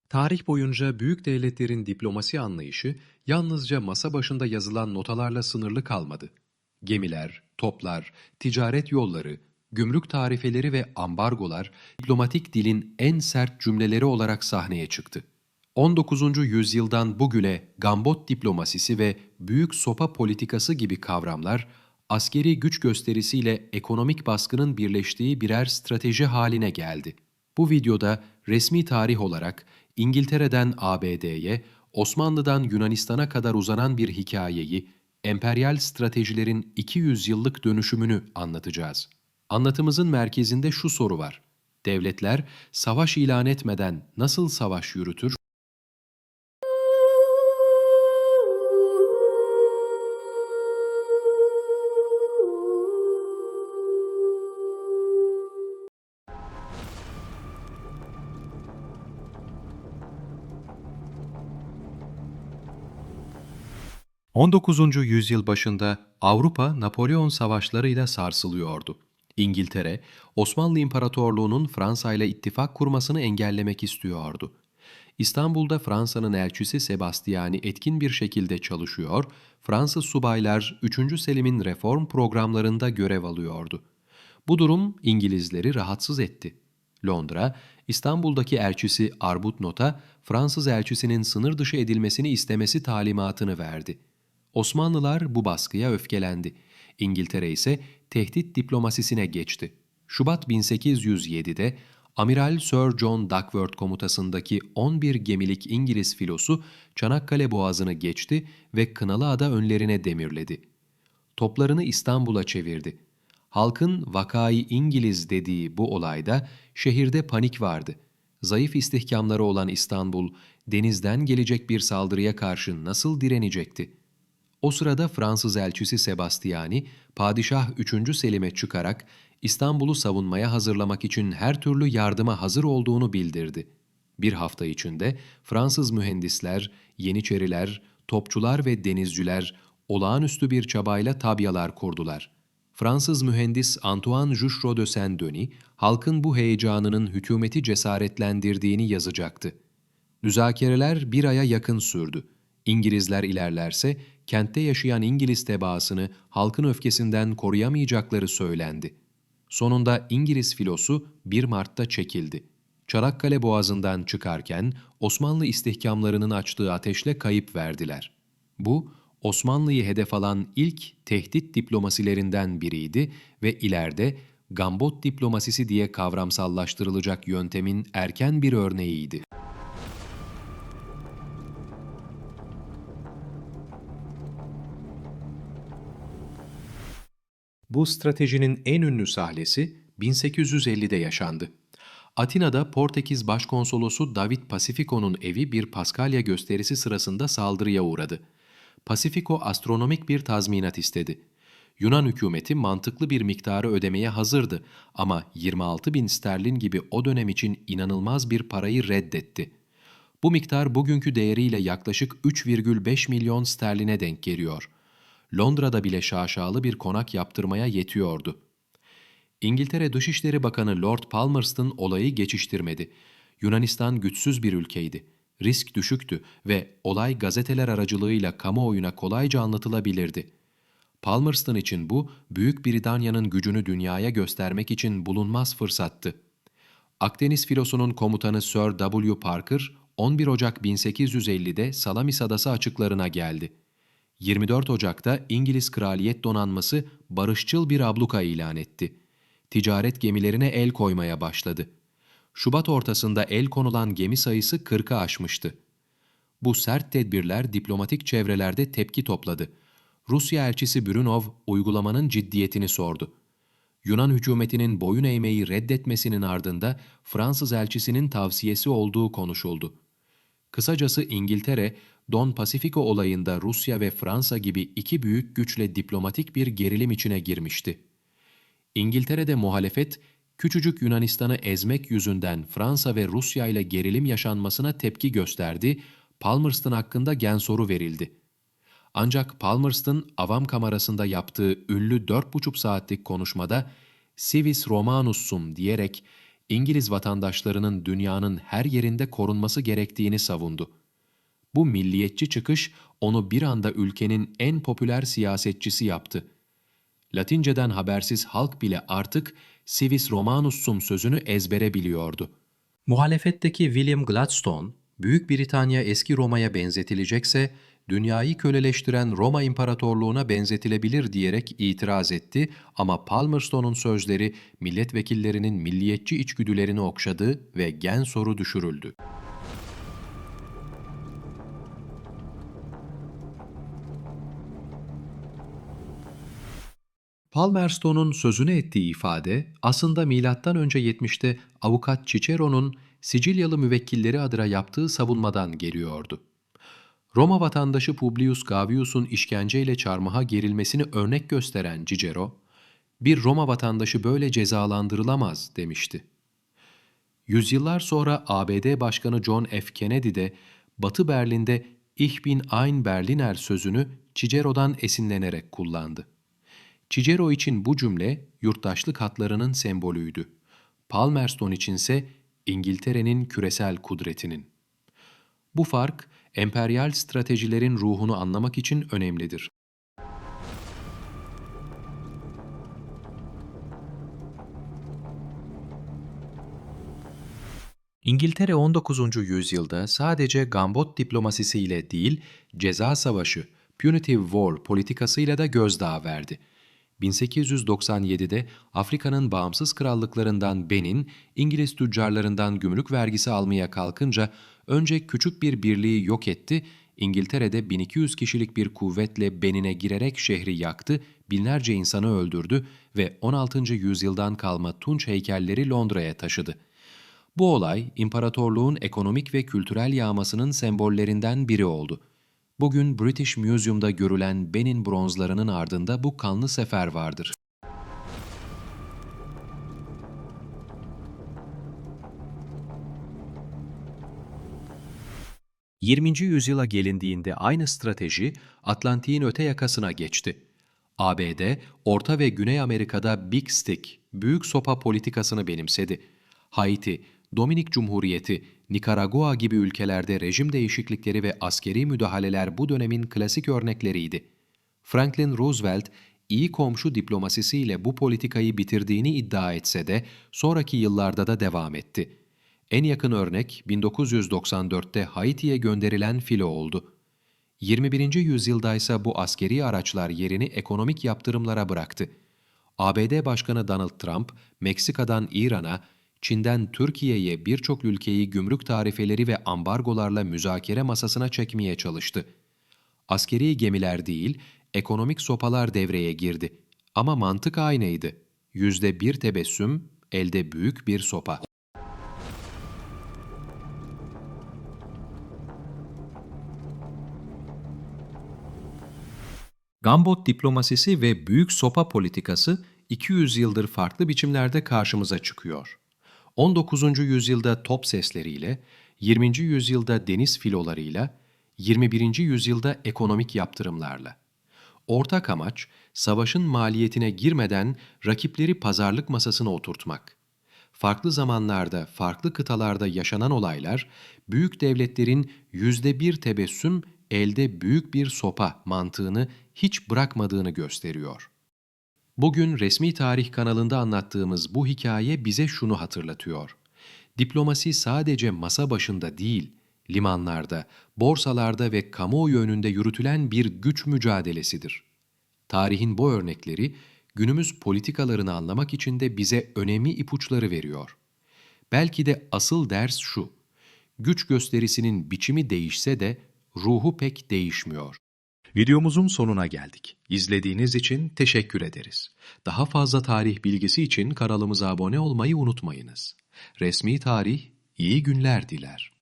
Tarih boyunca büyük devletlerin diplomasi anlayışı yalnızca masa başında yazılan notalarla sınırlı kalmadı. Gemiler, toplar, ticaret yolları, gümrük tarifeleri ve ambargolar diplomatik dilin en sert cümleleri olarak sahneye çıktı. 19. yüzyıldan bugüne gambot diplomasisi ve büyük sopa politikası gibi kavramlar askeri güç gösterisiyle ekonomik baskının birleştiği birer strateji haline geldi. Bu videoda resmi tarih olarak İngiltere'den ABD'ye, Osmanlı'dan Yunanistan'a kadar uzanan bir hikayeyi, emperyal stratejilerin 200 yıllık dönüşümünü anlatacağız. Anlatımızın merkezinde şu soru var: devletler savaş ilan etmeden nasıl savaş yürütür? 19. yüzyıl başında Avrupa Napolyon savaşlarıyla sarsılıyordu. İngiltere, Osmanlı İmparatorluğu'nun Fransa ile ittifak kurmasını engellemek istiyordu. İstanbul'da Fransa'nın elçisi Sebastiani etkin bir şekilde çalışıyor, Fransız subaylar 3. Selim'in reform programlarında görev alıyordu. Bu durum İngilizleri rahatsız etti. Londra, İstanbul'daki elçisi Arbuthnot'a Fransız elçisinin sınır dışı edilmesini istemesi talimatını verdi. Osmanlılar bu baskıya öfkelendi. İngiltere ise tehdit diplomasisine geçti. Şubat 1807'de Amiral Sir John Duckworth komutasındaki 11 gemilik İngiliz filosu Çanakkale Boğazı'nı geçti ve Kınalıada önlerine demirledi. Toplarını İstanbul'a çevirdi. Halkın vakayı İngiliz dediği bu olayda şehirde panik vardı. Zayıf istihkamları olan İstanbul, denizden gelecek bir saldırıya karşı nasıl direnecekti? O sırada Fransız elçisi Sebastiani, Padişah 3. Selim'e çıkarak İstanbul'u savunmaya hazırlamak için her türlü yardıma hazır olduğunu bildirdi. Bir hafta içinde Fransız mühendisler, yeniçeriler, topçular ve denizciler olağanüstü bir çabayla tabyalar kurdular. Fransız mühendis Antoine Juchereau de Saint-Denis, halkın bu heyecanının hükümeti cesaretlendirdiğini yazacaktı. Müzakereler bir aya yakın sürdü. İngilizler ilerlerse kentte yaşayan İngiliz tebaasını halkın öfkesinden koruyamayacakları söylendi. Sonunda İngiliz filosu 1 Mart'ta çekildi. Çanakkale Boğazı'ndan çıkarken Osmanlı istihkamlarının açtığı ateşle kayıp verdiler. Bu, Osmanlı'yı hedef alan ilk tehdit diplomasilerinden biriydi ve ileride gambot diplomasisi diye kavramsallaştırılacak yöntemin erken bir örneğiydi. Bu stratejinin en ünlü sahnesi 1850'de yaşandı. Atina'da Portekiz Başkonsolosu David Pacifico'nun evi bir Paskalya gösterisi sırasında saldırıya uğradı. Pacifico astronomik bir tazminat istedi. Yunan hükümeti mantıklı bir miktarı ödemeye hazırdı ama 26 bin sterlin gibi o dönem için inanılmaz bir parayı reddetti. Bu miktar bugünkü değeriyle yaklaşık 3,5 milyon sterline denk geliyor. Londra'da bile şaşalı bir konak yaptırmaya yetiyordu. İngiltere Dışişleri Bakanı Lord Palmerston olayı geçiştirmedi. Yunanistan güçsüz bir ülkeydi. Risk düşüktü ve olay gazeteler aracılığıyla kamuoyuna kolayca anlatılabilirdi. Palmerston için bu, Büyük Britanya'nın gücünü dünyaya göstermek için bulunmaz fırsattı. Akdeniz filosunun komutanı Sir W. Parker, 11 Ocak 1850'de Salamis Adası açıklarına geldi. 24 Ocak'ta İngiliz Kraliyet Donanması barışçıl bir abluka ilan etti. Ticaret gemilerine el koymaya başladı. Şubat ortasında el konulan gemi sayısı 40'ı aşmıştı. Bu sert tedbirler diplomatik çevrelerde tepki topladı. Rusya elçisi Brünov uygulamanın ciddiyetini sordu. Yunan hükümetinin boyun eğmeyi reddetmesinin ardında Fransız elçisinin tavsiyesi olduğu konuşuldu. Kısacası İngiltere, Don Pacifico olayında Rusya ve Fransa gibi iki büyük güçle diplomatik bir gerilim içine girmişti. İngiltere'de muhalefet, küçücük Yunanistan'ı ezmek yüzünden Fransa ve Rusya ile gerilim yaşanmasına tepki gösterdi, Palmerston hakkında gensoru verildi. Ancak Palmerston, Avam Kamerası'nda yaptığı ünlü 4,5 saatlik konuşmada "Civis Romanus sum" diyerek İngiliz vatandaşlarının dünyanın her yerinde korunması gerektiğini savundu. Bu milliyetçi çıkış onu bir anda ülkenin en popüler siyasetçisi yaptı. Latinceden habersiz halk bile artık Civis Romanus'um sözünü ezbere biliyordu. Muhalefetteki William Gladstone, Büyük Britanya eski Roma'ya benzetilecekse, dünyayı köleleştiren Roma İmparatorluğu'na benzetilebilir diyerek itiraz etti ama Palmerston'un sözleri milletvekillerinin milliyetçi içgüdülerini okşadı ve gen soru düşürüldü. Palmerston'un sözünü ettiği ifade aslında M.Ö. 70'te avukat Cicero'nun Sicilyalı müvekkilleri adına yaptığı savunmadan geliyordu. Roma vatandaşı Publius Gavius'un işkenceyle çarmıha gerilmesini örnek gösteren Cicero, "Bir Roma vatandaşı böyle cezalandırılamaz." demişti. Yüzyıllar sonra ABD Başkanı John F. Kennedy de Batı Berlin'de "Ich bin ein Berliner" sözünü Cicero'dan esinlenerek kullandı. Cicero için bu cümle yurttaşlık haklarının sembolüydü. Palmerston içinse İngiltere'nin küresel kudretinin. Bu fark, emperyal stratejilerin ruhunu anlamak için önemlidir. İngiltere 19. yüzyılda sadece gambot diplomasisiyle değil, ceza savaşı, punitive war politikasıyla da gözdağı verdi. 1897'de Afrika'nın bağımsız krallıklarından Benin, İngiliz tüccarlarından gümrük vergisi almaya kalkınca önce küçük bir birliği yok etti, İngiltere'de 1200 kişilik bir kuvvetle Benin'e girerek şehri yaktı, binlerce insanı öldürdü ve 16. yüzyıldan kalma Tunç heykelleri Londra'ya taşıdı. Bu olay, imparatorluğun ekonomik ve kültürel yağmasının sembollerinden biri oldu. Bugün British Museum'da görülen Benin bronzlarının ardında bu kanlı sefer vardır. 20. yüzyıla gelindiğinde aynı strateji Atlantik'in öte yakasına geçti. ABD, Orta ve Güney Amerika'da Big Stick, büyük sopa politikasını benimsedi. Haiti, Dominik Cumhuriyeti, Nikaragua gibi ülkelerde rejim değişiklikleri ve askeri müdahaleler bu dönemin klasik örnekleriydi. Franklin Roosevelt, iyi komşu diplomasisiyle bu politikayı bitirdiğini iddia etse de sonraki yıllarda da devam etti. En yakın örnek 1994'te Haiti'ye gönderilen filo oldu. 21. yüzyılda ise bu askeri araçlar yerini ekonomik yaptırımlara bıraktı. ABD Başkanı Donald Trump, Meksika'dan İran'a, Çin'den Türkiye'ye birçok ülkeyi gümrük tarifeleri ve ambargolarla müzakere masasına çekmeye çalıştı. Askeri gemiler değil, ekonomik sopalar devreye girdi. Ama mantık aynıydı. %1 tebessüm, elde büyük bir sopa. Gambot diplomasisi ve büyük sopa politikası 200 yıldır farklı biçimlerde karşımıza çıkıyor. 19. yüzyılda top sesleriyle, 20. yüzyılda deniz filolarıyla, 21. yüzyılda ekonomik yaptırımlarla. Ortak amaç, savaşın maliyetine girmeden rakipleri pazarlık masasına oturtmak. Farklı zamanlarda, farklı kıtalarda yaşanan olaylar, büyük devletlerin %1 tebessüm, elde büyük bir sopa mantığını hiç bırakmadığını gösteriyor. Bugün Resmi Tarih kanalında anlattığımız bu hikaye bize şunu hatırlatıyor. Diplomasi sadece masa başında değil, limanlarda, borsalarda ve kamuoyu önünde yürütülen bir güç mücadelesidir. Tarihin bu örnekleri, günümüz politikalarını anlamak için de bize önemli ipuçları veriyor. Belki de asıl ders şu, güç gösterisinin biçimi değişse de ruhu pek değişmiyor. Videomuzun sonuna geldik. İzlediğiniz için teşekkür ederiz. Daha fazla tarih bilgisi için kanalımıza abone olmayı unutmayınız. Resmi Tarih iyi günler diler.